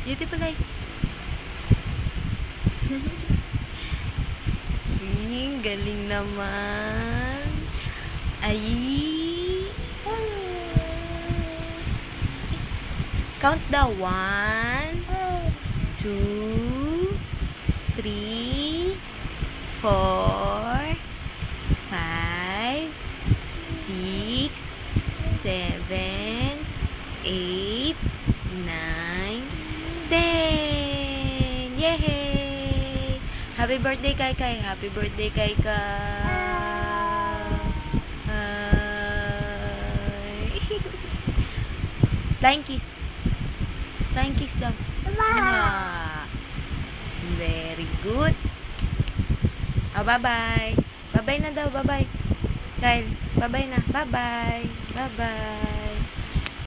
Beautiful eyes. Galing naman. Ay. Count the 1, 2, 3, 4, 5, 6, 7, 8, 9, 10. Yay! Happy birthday, Kai Kai. Happy birthday, Kai Kai. Flying kiss. Flying kiss daw. Very good. Oh, bye-bye. Bye-bye na daw. Bye-bye. Kyle, bye-bye na. Bye-bye. Bye-bye.